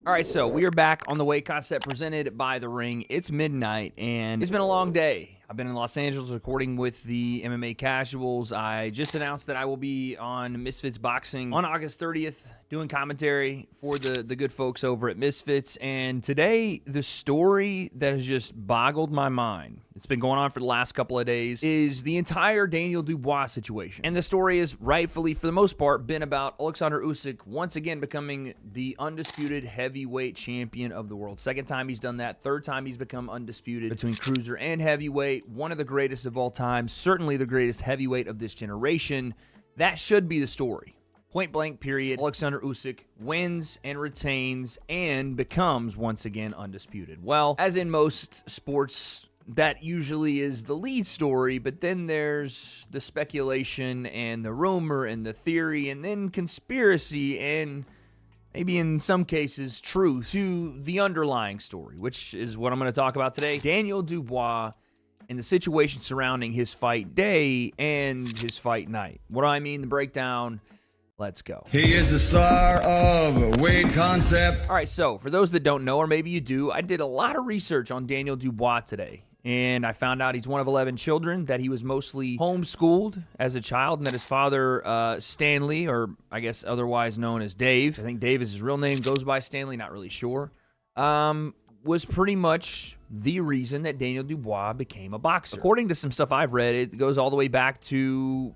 All right, so we are back on the weight concept presented by The Ring. It's midnight, and it's been a long day. I've been in Los Angeles recording with the MMA Casuals. I just announced that I will be on Misfits Boxing on August 30th, doing commentary for the good folks over at Misfits. And today, the story that has just boggled my mind, it's been going on for the last couple of days, is the entire Daniel Dubois situation. And the story is rightfully, for the most part, been about Alexander Usyk once again becoming the undisputed heavyweight champion of the world. Second time he's done that. Third time he's become undisputed between cruiser and heavyweight. One of the greatest of all time. Certainly the greatest heavyweight of this generation. That should be the story. Point blank period. Alexander Usyk wins and retains and becomes once again undisputed. Well, as in most sports, that usually is the lead story, but then there's the speculation and the rumor and the theory and then conspiracy and maybe in some cases truth to the underlying story, which is what I'm going to talk about today. Daniel Dubois and the situation surrounding his fight day and his fight night. What do I mean? The breakdown. Let's go. He is the star of W.A.D.E Concept. All right, so for those that don't know, or maybe you do, I did a lot of research on Daniel Dubois today. And I found out he's one of 11 children, that he was mostly homeschooled as a child, and that his father, Stanley, or I guess otherwise known as Dave, I think Dave is his real name, goes by Stanley, not really sure, was pretty much the reason that Daniel Dubois became a boxer. According to some stuff I've read, it goes all the way back to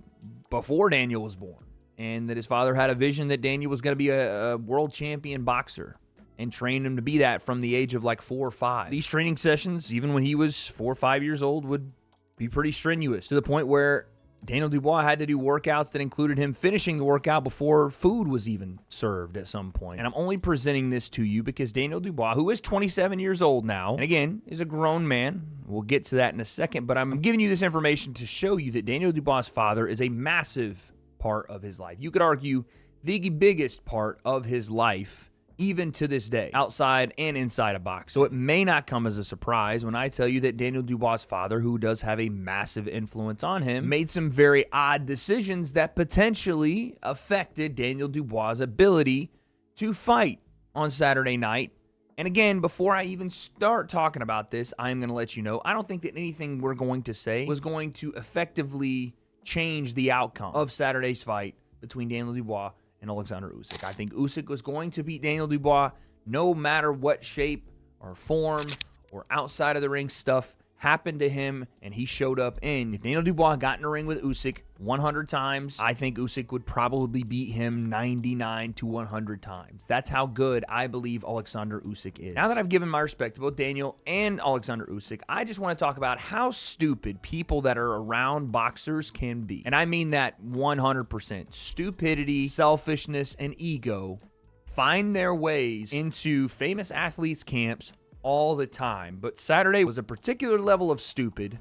before Daniel was born, and that his father had a vision that Daniel was going to be a world champion boxer, and trained him to be that from the age of like 4 or 5. These training sessions, even when he was 4 or 5 years old, would be pretty strenuous, to the point where Daniel Dubois had to do workouts that included him finishing the workout before food was even served at some point. And I'm only presenting this to you because Daniel Dubois, who is 27 years old now, and again, is a grown man. We'll get to that in a second, but I'm giving you this information to show you that Daniel Dubois' father is a massive part of his life. You could argue the biggest part of his life, even to this day, outside and inside a box. So it may not come as a surprise when I tell you that Daniel Dubois' father, who does have a massive influence on him, made some very odd decisions that potentially affected Daniel Dubois' ability to fight on Saturday night. And again, before I even start talking about this, I'm going to let you know, I don't think that anything we're going to say was going to effectively change the outcome of Saturday's fight between Daniel Dubois and Alexander Usyk. I think Usyk was going to beat Daniel Dubois no matter what shape or form or outside of the ring stuff happened to him and he showed up in. If Daniel Dubois got in a ring with Usyk 100 times, I think Usyk would probably beat him 99 to 100 times. That's how good I believe Alexander Usyk is. Now that I've given my respect to both Daniel and Alexander Usyk, I just want to talk about how stupid people that are around boxers can be. And I mean that 100%. Stupidity, selfishness, and ego find their ways into famous athletes' camps all the time. But Saturday was a particular level of stupid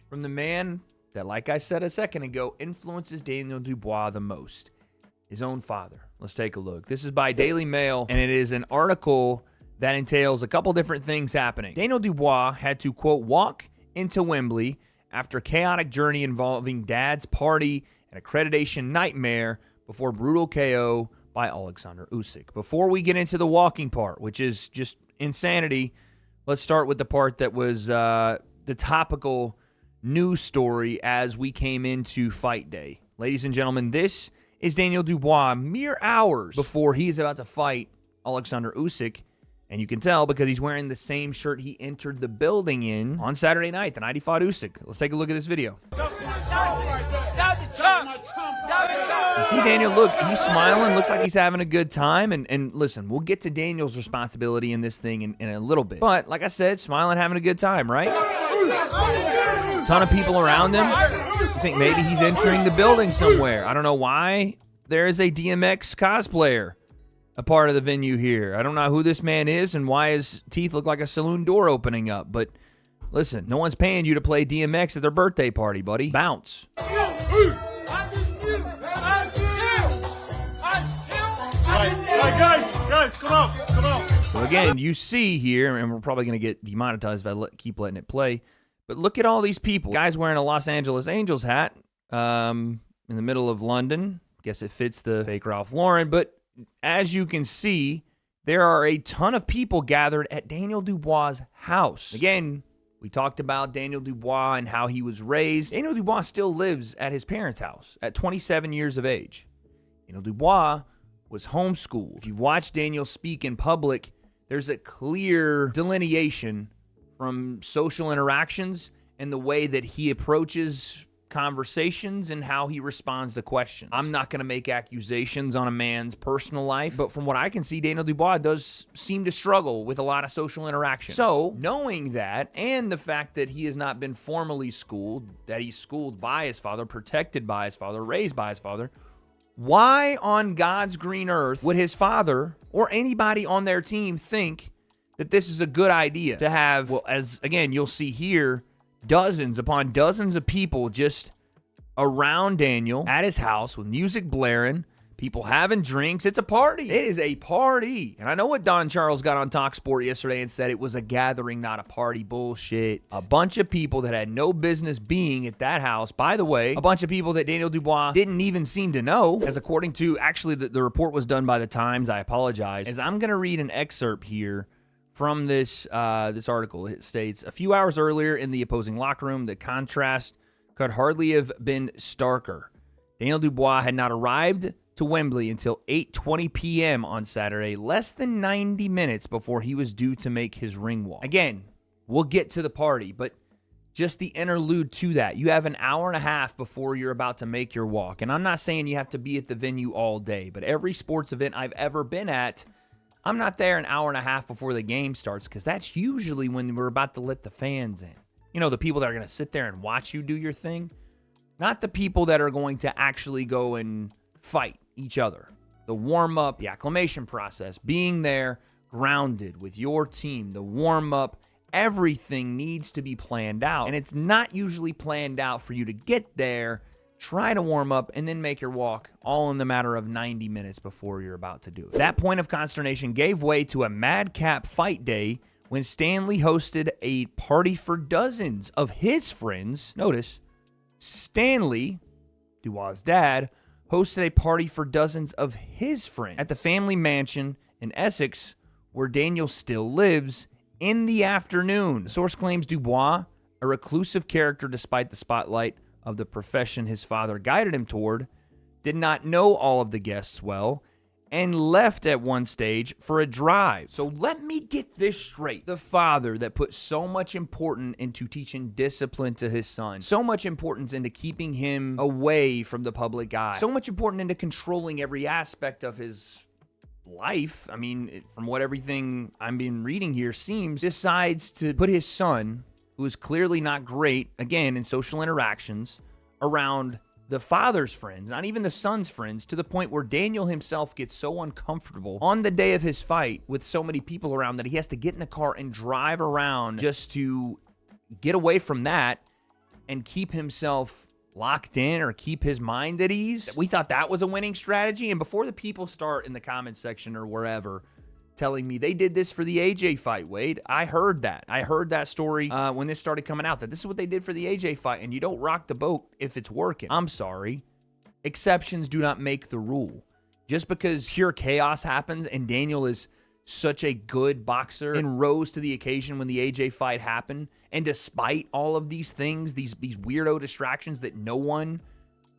from the man that, like I said a second ago, influences Daniel Dubois the most, his own father. Let's take a look. This is by Daily Mail, and it is an article that entails a couple different things happening. Daniel Dubois had to, quote, walk into Wembley after a chaotic journey involving dad's party and accreditation nightmare before brutal KO by Alexander Usyk. Before we get into the walking part, which is just insanity, let's start with the part that was the topical news story as we came into fight day. Ladies and gentlemen, this is Daniel Dubois mere hours before he's about to fight Alexander Usyk. And you can tell because he's wearing the same shirt he entered the building in on Saturday night, the night he fought Usyk. Let's take a look at this video. You see Daniel, look, he's smiling, looks like he's having a good time. And listen, we'll get to Daniel's responsibility in this thing in a little bit. But like I said, smiling, having a good time, right? Ton of people around him. You think maybe he's entering the building somewhere. I don't know why there is a DMX cosplayer a part of the venue here. I don't know who this man is and why his teeth look like a saloon door opening up. But listen, no one's paying you to play DMX at their birthday party, buddy. Bounce. Guys, come on. So again, you see here, and we're probably going to get demonetized if I keep letting it play, but look at all these people. Guys wearing a Los Angeles Angels hat in the middle of London. Guess it fits the fake Ralph Lauren, but as you can see, there are a ton of people gathered at Daniel Dubois' house. Again, we talked about Daniel Dubois and how he was raised. Daniel Dubois still lives at his parents' house at 27 years of age. Daniel Dubois was homeschooled. If you've watched Daniel speak in public, there's a clear delineation from social interactions and the way that he approaches conversations and how he responds to questions. I'm not going to make accusations on a man's personal life, but from what I can see, Daniel Dubois does seem to struggle with a lot of social interaction. So, knowing that, and the fact that he has not been formally schooled, that he's schooled by his father, protected by his father, raised by his father, why on God's green earth would his father or anybody on their team think that this is a good idea to have, well, as again, you'll see here, dozens upon dozens of people just around Daniel at his house with music blaring, people having drinks. It's a party. It is a party. And I know what Don Charles got on TalkSport yesterday and said it was a gathering, not a party. Bullshit. A bunch of people that had no business being at that house. By the way, a bunch of people that Daniel Dubois didn't even seem to know, as according to, actually, the report was done by the Times. I apologize. As I'm going to read an excerpt here from this article. It states, a few hours earlier in the opposing locker room, the contrast could hardly have been starker. Daniel Dubois had not arrived to Wembley until 8:20 p.m. on Saturday, less than 90 minutes before he was due to make his ring walk. Again, we'll get to the party, but just the interlude to that. You have an hour and a half before you're about to make your walk. And I'm not saying you have to be at the venue all day, but every sports event I've ever been at, I'm not there an hour and a half before the game starts because that's usually when we're about to let the fans in. You know, the people that are going to sit there and watch you do your thing, not the people that are going to actually go and fight each other. The warm-up, the acclimation process, being there grounded with your team, the warm-up, everything needs to be planned out. And it's not usually planned out for you to get there, try to warm up, and then make your walk all in the matter of 90 minutes before you're about to do it. That point of consternation gave way to a madcap fight day when Stanley hosted a party for dozens of his friends. Notice, Stanley, Dubois' dad, hosted a party for dozens of his friends at the family mansion in Essex, where Daniel still lives, in the afternoon. The source claims Dubois, a reclusive character despite the spotlight of the profession his father guided him toward, did not know all of the guests well, and left at one stage for a drive. So let me get this straight. The father that put so much importance into teaching discipline to his son, so much importance into keeping him away from the public eye, so much importance into controlling every aspect of his life, I mean, from what everything I'm been reading here seems, decides to put his son, who is clearly not great, again, in social interactions, around the father's friends, not even the son's friends, to the point where Daniel himself gets so uncomfortable on the day of his fight with so many people around that he has to get in the car and drive around just to get away from that and keep himself locked in or keep his mind at ease. We thought that was a winning strategy. And before the people start in the comment section or wherever telling me they did this for the AJ fight, Wade, I heard that story when this started coming out, that this is what they did for the AJ fight, and you don't rock the boat if it's working. I'm sorry. Exceptions do not make the rule. Just because pure chaos happens and Daniel is such a good boxer and rose to the occasion when the AJ fight happened, and despite all of these things, these weirdo distractions that no one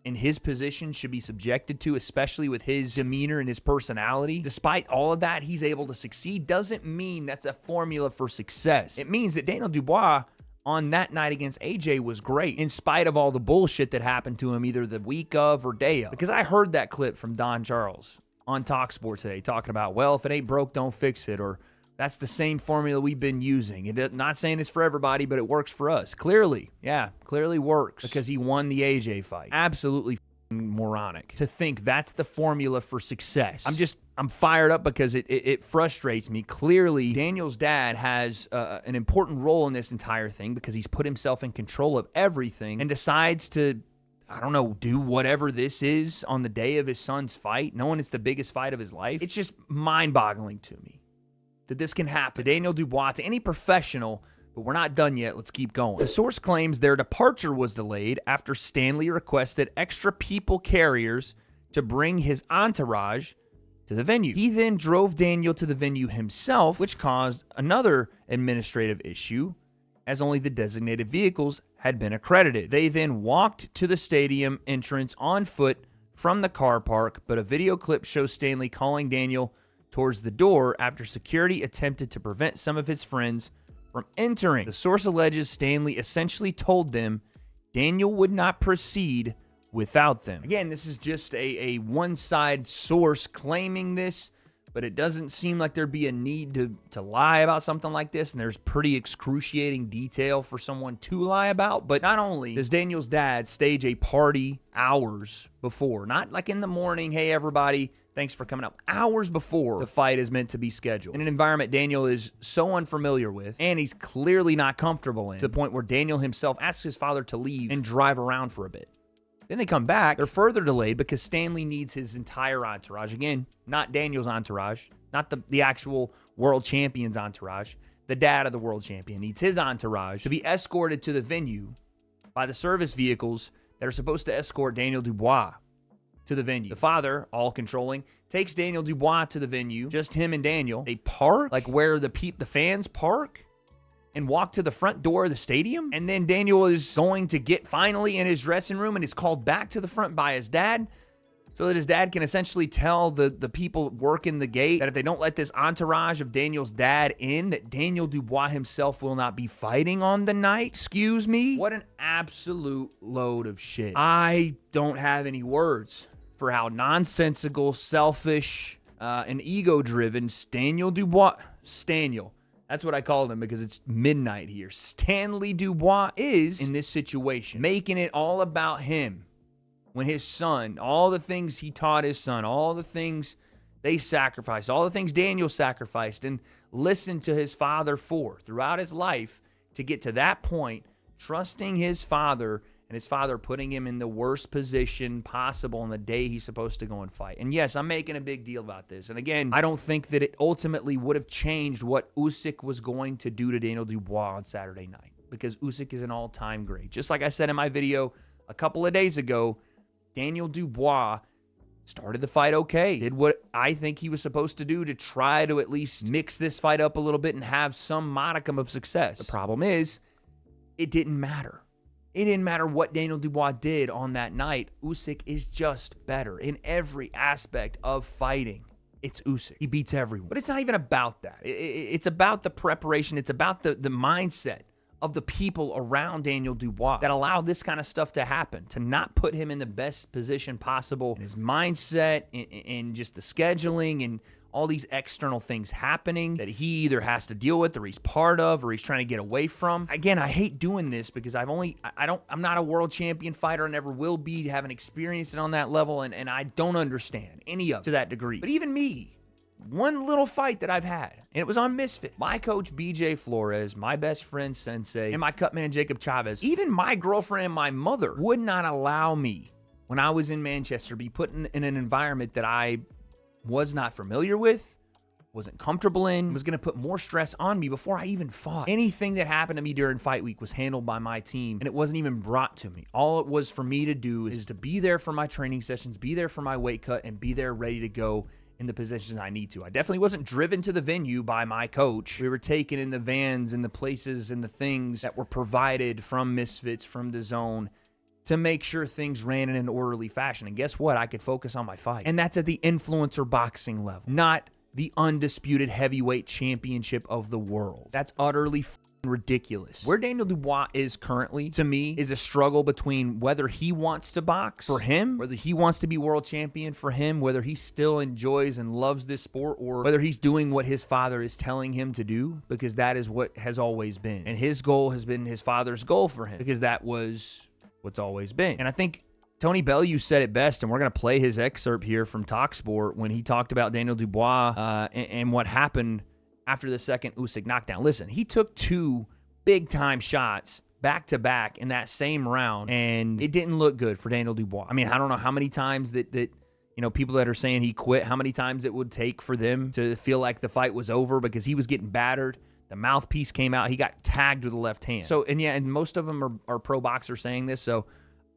in his position should be subjected to, especially with his demeanor and his personality, despite all of that, he's able to succeed, doesn't mean that's a formula for success. It means that Daniel Dubois on that night against AJ was great, in spite of all the bullshit that happened to him either the week of or day of. Because I heard that clip from Don Charles on TalkSport today talking about, well, if it ain't broke, don't fix it, or that's the same formula we've been using. Not saying it's for everybody, but it works for us. Clearly works because he won the AJ fight. Absolutely moronic to think that's the formula for success. I'm fired up because it frustrates me. Clearly, Daniel's dad has an important role in this entire thing because he's put himself in control of everything and decides to, I don't know, do whatever this is on the day of his son's fight, knowing it's the biggest fight of his life. It's just mind-boggling to me that this can happen to Daniel Dubois, to any professional, but we're not done yet. Let's keep going. The source claims their departure was delayed after Stanley requested extra people carriers to bring his entourage to the venue. He then drove Daniel to the venue himself, which caused another administrative issue, as only the designated vehicles had been accredited. They then walked to the stadium entrance on foot from the car park, but a video clip shows Stanley calling Daniel towards the door after security attempted to prevent some of his friends from entering. The source alleges Stanley essentially told them Daniel would not proceed without them. Again, this is just a one-side source claiming this, but it doesn't seem like there'd be a need to lie about something like this, and there's pretty excruciating detail for someone to lie about. But not only does Daniel's dad stage a party hours before, not like in the morning, hey, everybody, thanks for coming up, hours before the fight is meant to be scheduled, in an environment Daniel is so unfamiliar with, and he's clearly not comfortable in, to the point where Daniel himself asks his father to leave and drive around for a bit. Then they come back. They're further delayed because Stanley needs his entire entourage. Again, not Daniel's entourage, not the actual world champion's entourage. The dad of the world champion needs his entourage to be escorted to the venue by the service vehicles that are supposed to escort Daniel Dubois to the venue. The father, all controlling, takes Daniel Dubois to the venue, just him and Daniel. They park, like where the fans park, and walk to the front door of the stadium. And then Daniel is going to get finally in his dressing room and is called back to the front by his dad so that his dad can essentially tell the people working the gate that if they don't let this entourage of Daniel's dad in, that Daniel Dubois himself will not be fighting on the night. Excuse me? What an absolute load of shit. I don't have any words for how nonsensical, selfish, and ego-driven Daniel Dubois, Staniel, that's what I called him because it's midnight here, Stanley Dubois is in this situation, making it all about him. When his son, all the things he taught his son, all the things they sacrificed, all the things Daniel sacrificed and listened to his father for throughout his life to get to that point, trusting his father, and his father putting him in the worst position possible on the day he's supposed to go and fight. And yes, I'm making a big deal about this. And again, I don't think that it ultimately would have changed what Usyk was going to do to Daniel Dubois on Saturday night, because Usyk is an all-time great. Just like I said in my video a couple of days ago, Daniel Dubois started the fight okay, did what I think he was supposed to do to try to at least mix this fight up a little bit and have some modicum of success. The problem is, it didn't matter. It didn't matter what Daniel Dubois did on that night. Usyk is just better in every aspect of fighting. It's Usyk. He beats everyone. But it's not even about that. It's about the preparation. It's about the mindset of the people around Daniel Dubois that allow this kind of stuff to happen, to not put him in the best position possible. And his mindset and just the scheduling and all these external things happening that he either has to deal with or he's part of or he's trying to get away from. Again, I hate doing this because I'm not a world champion fighter. I never will be, haven't experienced it on that level, and I don't understand any of it to that degree. But even me, one little fight that I've had, and it was on Misfits. My coach, BJ Flores, my best friend, Sensei, and my cut man, Jacob Chavez, even my girlfriend and my mother would not allow me, when I was in Manchester, be put in an environment that I was not familiar with, wasn't comfortable in, was going to put more stress on me before I even fought. Anything that happened to me during fight week was handled by my team, and it wasn't even brought to me. All it was for me to do is to be there for my training sessions, be there for my weight cut, and be there ready to go in the positions I need to. I definitely wasn't driven to the venue by my coach. We were taken in the vans and the places and the things that were provided from Misfits, from the zone, to make sure things ran in an orderly fashion. And guess what? I could focus on my fight. And that's at the influencer boxing level, not the undisputed heavyweight championship of the world. That's utterly ridiculous. Where Daniel Dubois is currently, to me, is a struggle between whether he wants to box for him, whether he wants to be world champion for him, whether he still enjoys and loves this sport, or whether he's doing what his father is telling him to do, because that is what has always been. And his goal has been his father's goal for him, because that was what's always been. And I think Tony Bellow said it best, and we're going to play his excerpt here from TalkSport when he talked about Daniel Dubois and what happened after the second Usyk knockdown. Listen, he took two big-time shots back-to-back in that same round, and it didn't look good for Daniel Dubois. I mean, I don't know how many times that people that are saying he quit, how many times it would take for them to feel like the fight was over, because he was getting battered. The mouthpiece came out. He got tagged with the left hand. So, and most of them are pro boxers saying this, so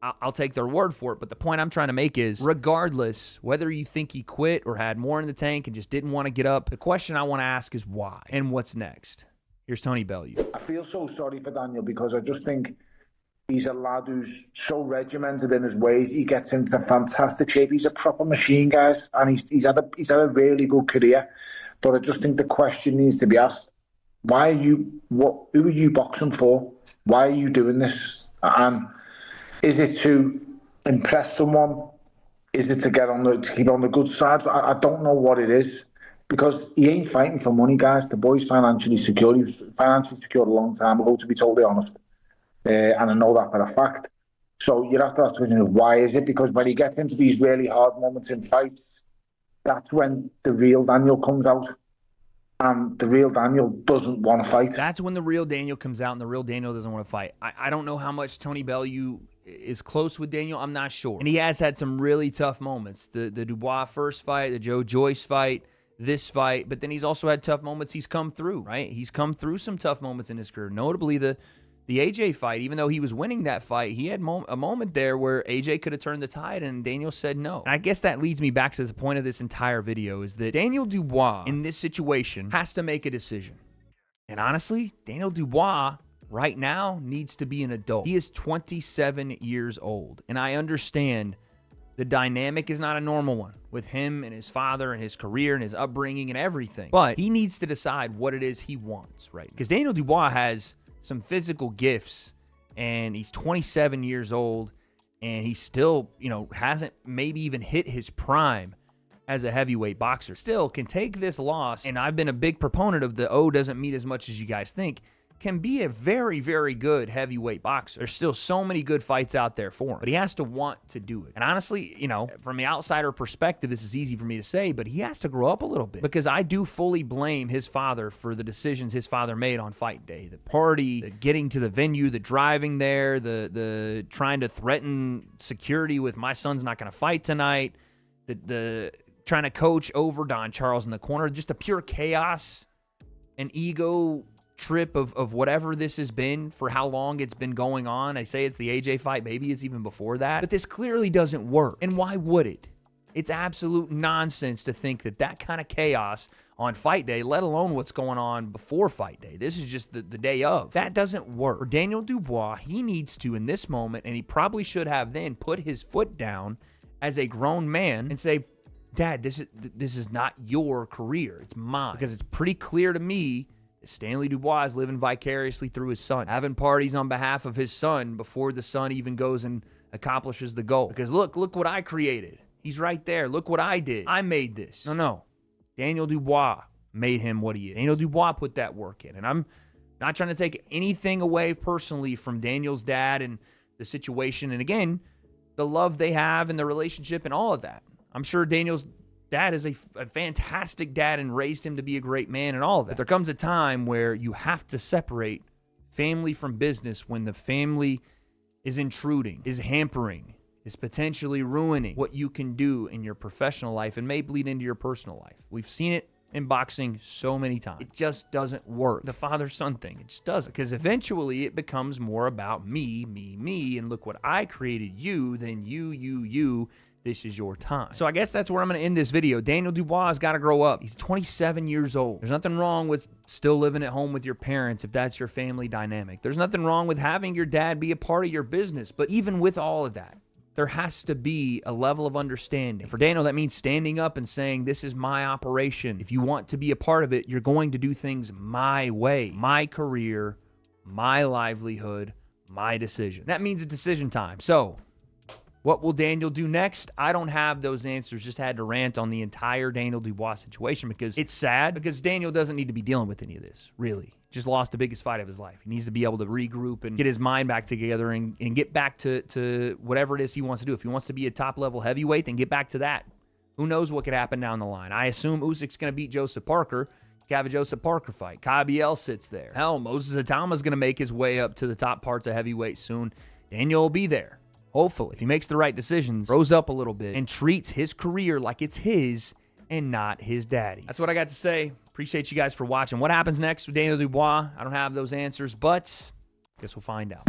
I'll take their word for it. But the point I'm trying to make is, regardless, whether you think he quit or had more in the tank and just didn't want to get up, the question I want to ask is why and what's next. Here's Tony Bellow. I feel so sorry for Daniel because I just think he's a lad who's so regimented in his ways. He gets into fantastic shape. He's a proper machine, guys, and he's had a really good career. But I just think the question needs to be asked: who are you boxing for? Why are you doing this? And is it to impress someone? Is it to keep on the good side? I don't know what it is, because he ain't fighting for money, guys. The boy's financially secure. He was financially secured a long time ago, to be totally honest. And I know that for a fact. So you have to ask the question of why is it? Because when he gets into these really hard moments in fights, that's when the real Daniel comes out. And the real Daniel doesn't want to fight. That's when the real Daniel comes out, and the real Daniel doesn't want to fight. I don't know how much Tony Bellew is close with Daniel. I'm not sure. And he has had some really tough moments. The Dubois first fight, the Joe Joyce fight, this fight. But then he's also had tough moments he's come through, right? He's come through some tough moments in his career. Notably, the AJ fight, even though he was winning that fight, he had a moment there where AJ could have turned the tide and Daniel said no. And I guess that leads me back to the point of this entire video, is that Daniel Dubois in this situation has to make a decision. And honestly, Daniel Dubois right now needs to be an adult. He is 27 years old. And I understand the dynamic is not a normal one with him and his father and his career and his upbringing and everything. But he needs to decide what it is he wants, right? Because Daniel Dubois has some physical gifts, and he's 27 years old, and he still, hasn't maybe even hit his prime as a heavyweight boxer. Still can take this loss, and I've been a big proponent of the O doesn't mean as much as you guys think, can be a very, very good heavyweight boxer. There's still so many good fights out there for him, but he has to want to do it. And honestly, from the outsider perspective, this is easy for me to say, but he has to grow up a little bit, because I do fully blame his father for the decisions his father made on fight day. The party, the getting to the venue, the driving there, the trying to threaten security with my son's not going to fight tonight, the trying to coach over Don Charles in the corner, just a pure chaos and ego trip of whatever this has been for how long it's been going on. I say it's the AJ fight, maybe it's even before that, but this clearly doesn't work. And why would it? It's absolute nonsense to think that kind of chaos on fight day, let alone what's going on before fight day. This is just the day of. That doesn't work. For Daniel Dubois, he needs to, in this moment, and he probably should have then, put his foot down as a grown man and say, Dad, this is not your career. It's mine. Because it's pretty clear to me Stanley Dubois is living vicariously through his son, having parties on behalf of his son before the son even goes and accomplishes the goal. Because look what I created. He's right there. Look what I did. I made this. No. Daniel Dubois made him what he is. Daniel Dubois put that work in. And I'm not trying to take anything away personally from Daniel's dad and the situation. And again, the love they have and the relationship and all of that. I'm sure Daniel's dad is a fantastic dad and raised him to be a great man and all of that. But there comes a time where you have to separate family from business when the family is intruding, is hampering, is potentially ruining what you can do in your professional life and may bleed into your personal life. We've seen it in boxing so many times. It just doesn't work. The father-son thing, it just doesn't. Because eventually it becomes more about me, and look what I created you than you. This is your time. So I guess that's where I'm going to end this video. Daniel Dubois has got to grow up. He's 27 years old. There's nothing wrong with still living at home with your parents if that's your family dynamic. There's nothing wrong with having your dad be a part of your business. But even with all of that, there has to be a level of understanding. For Daniel, that means standing up and saying, this is my operation. If you want to be a part of it, you're going to do things my way, my career, my livelihood, my decision. That means it's decision time. So what will Daniel do next? I don't have those answers. Just had to rant on the entire Daniel Dubois situation because it's sad, because Daniel doesn't need to be dealing with any of this, really. Just lost the biggest fight of his life. He needs to be able to regroup and get his mind back together and get back to whatever it is he wants to do. If he wants to be a top-level heavyweight, then get back to that. Who knows what could happen down the line? I assume Usyk's going to beat Joseph Parker. You can have a Joseph Parker fight. Kabiel sits there. Hell, Moses Atama's going to make his way up to the top parts of heavyweight soon. Daniel will be there. Hopefully, if he makes the right decisions, grows up a little bit, and treats his career like it's his and not his daddy. That's what I got to say. Appreciate you guys for watching. What happens next with Daniel Dubois? I don't have those answers, but I guess we'll find out.